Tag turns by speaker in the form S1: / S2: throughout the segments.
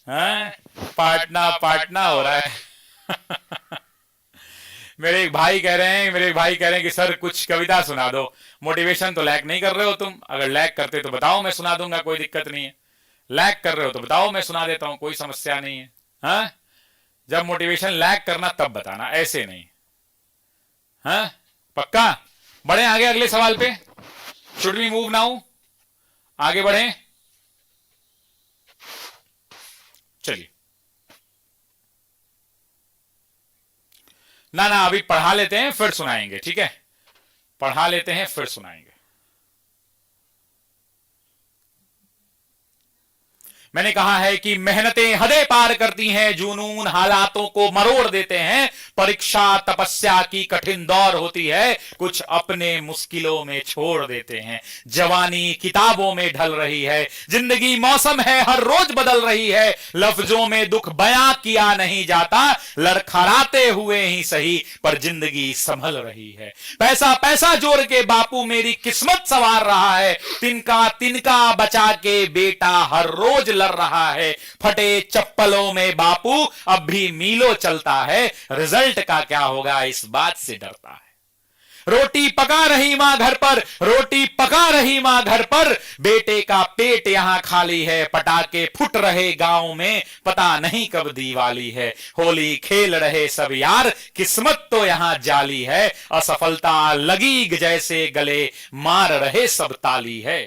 S1: हैं? पाटना पाटना हो रहा है। मेरे एक भाई कह रहे हैं कि सर कुछ कविता सुना दो। मोटिवेशन तो लैक नहीं कर रहे हो तुम? अगर लैक करते तो बताओ, मैं सुना दूंगा, कोई दिक्कत नहीं है। लैक कर रहे हो तो बताओ, मैं सुना देता हूं, कोई समस्या नहीं है। हाँ, जब मोटिवेशन लैक करना तब बताना, ऐसे नहीं। हाँ, पक्का? बढ़े आगे अगले सवाल पे। Should we move now? आगे बढ़े, चलिए। ना ना, अभी पढ़ा लेते हैं फिर सुनाएंगे, ठीक है? पढ़ा लेते हैं फिर सुनाएंगे। मैंने कहा है कि मेहनतें हदें पार करती हैं, जुनून हालातों को मरोड़ देते हैं, परीक्षा तपस्या की कठिन दौर होती है, कुछ अपने मुश्किलों में छोड़ देते हैं। जवानी किताबों में ढल रही है, जिंदगी मौसम है, हर रोज बदल रही है, लफ्जों में दुख बयां किया नहीं जाता, लड़खड़ाते हुए ही सही पर जिंदगी संभल रही है। पैसा पैसा जोड़ के बापू मेरी किस्मत संवार रहा है, तिनका तिनका बचा के बेटा हर रोज रहा है, फटे चप्पलों में बापू अब भी मीलों चलता है, रिजल्ट का क्या होगा इस बात से डरता है। रोटी पका रही मां घर पर, रोटी पका रही मां घर पर, बेटे का पेट यहां खाली है, पटाखे फुट रहे गांव में, पता नहीं कब दिवाली है, होली खेल रहे सब यार, किस्मत तो यहां जाली है, असफलता लगी जैसे गले मार रहे सब ताली है।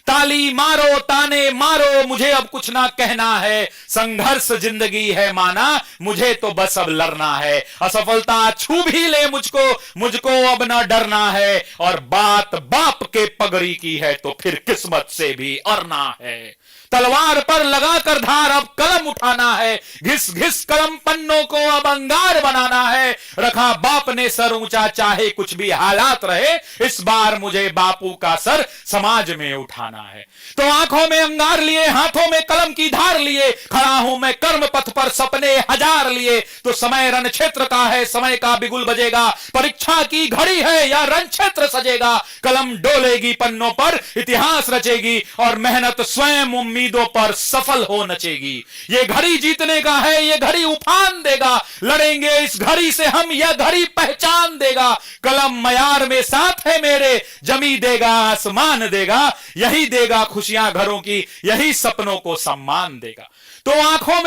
S1: ताली मारो ताने मारो मुझे अब कुछ ना कहना है, संघर्ष जिंदगी है माना मुझे तो बस अब लड़ना है, असफलता छू भी ले मुझको अब ना डरना है, और बात बाप के पगड़ी की है तो फिर किस्मत से भी अरना है। तलवार पर लगाकर धार अब कलम उठाना है, घिस घिस कलम पन्नों को अब अंगार बनाना है, रखा बाप ने सर ऊंचा चाहे कुछ भी हालात रहे, इस बार मुझे बापू का सर समाज में उठाना है। तो आंखों में अंगार लिए, हाथों में कलम की धार लिए, खड़ा हूं मैं कर्म पथ पर सपने हजार लिए, तो समय रण क्षेत्र का है, समय का बिगुल बजेगा, परीक्षा की घड़ी है या रण क्षेत्र सजेगा, कलम डोलेगी पन्नों पर इतिहास रचेगी, और मेहनत स्वयं उम्मीदों पर सफल हो नचेगी। ये घड़ी जीतने का है, ये घड़ी उफान देगा, लड़ेंगे इस घड़ी से हम, यह घड़ी पहचान देगा, कलम मयार में साथ है मेरे, जमी देगा आसमान देगा, यही देगा खुशियां घरों की, यही सपनों को सम्मान देगा। तो आंखों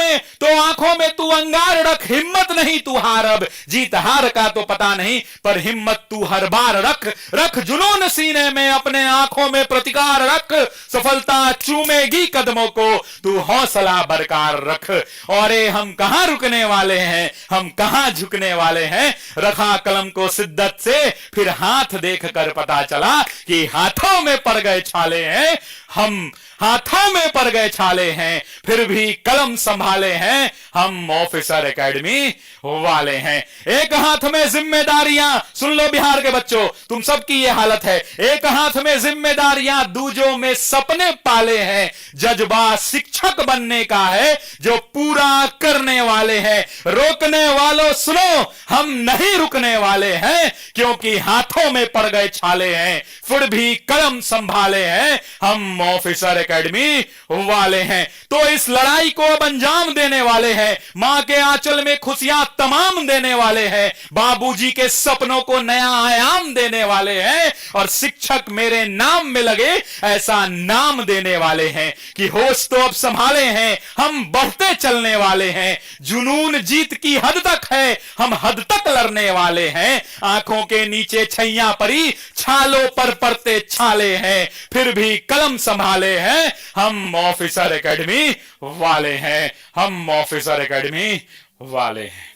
S1: में तू अंगार रख, हिम्मत नहीं तू हार, अब जीत हार का तो पता नहीं पर हिम्मत तू हर बार रख जुनून सीने में, अपने आंखों में प्रतिकार रख, सफलता चूमेगी कदमों को, तू हौसला बरकरार रख। और हम कहां रुकने वाले हैं, हम कहां झुकने वाले हैं, रखा कलम को शिद्दत से, फिर हाथ देख कर पता चला कि हाथों में पड़ गए छाले हैं, हम हाथों में पड़ गए छाले हैं, फिर भी कलम संभाले हैं, हम ऑफिसर एकेडमी वाले हैं। एक हाथ में जिम्मेदारियां, सुन लो बिहार के बच्चों, तुम सबकी ये हालत है, एक हाथ में जिम्मेदारियां, दूजों में सपने पाले हैं, जज्बा शिक्षक बनने का है जो पूरा करने वाले हैं। रोकने वालों सुनो, हम नहीं रुकने वाले हैं, क्योंकि हाथों में पड़ गए छाले हैं, फिर भी कलम संभाले हैं, हम ऑफिसर एकेडमी वाले हैं। तो इस लड़ाई को अब अंजाम देने वाले हैं, मां के आंचल में खुशियां तमाम देने वाले हैं, बाबूजी के सपनों को नया आयाम देने वाले हैं, और शिक्षक मेरे नाम में लगे ऐसा नाम देने वाले हैं कि होश तो अब संभाले हैं, हम बढ़ते चलने वाले हैं, जुनून जीत की हद तक है, हम हद तक लड़ने वाले हैं, आंखों के नीचे छैया परी, छालों पर पड़ते छाले हैं, फिर भी कलम संभाले हैं, हम ऑफिसर एकेडमी वाले हैं, हम ऑफिसर एकेडमी वाले हैं।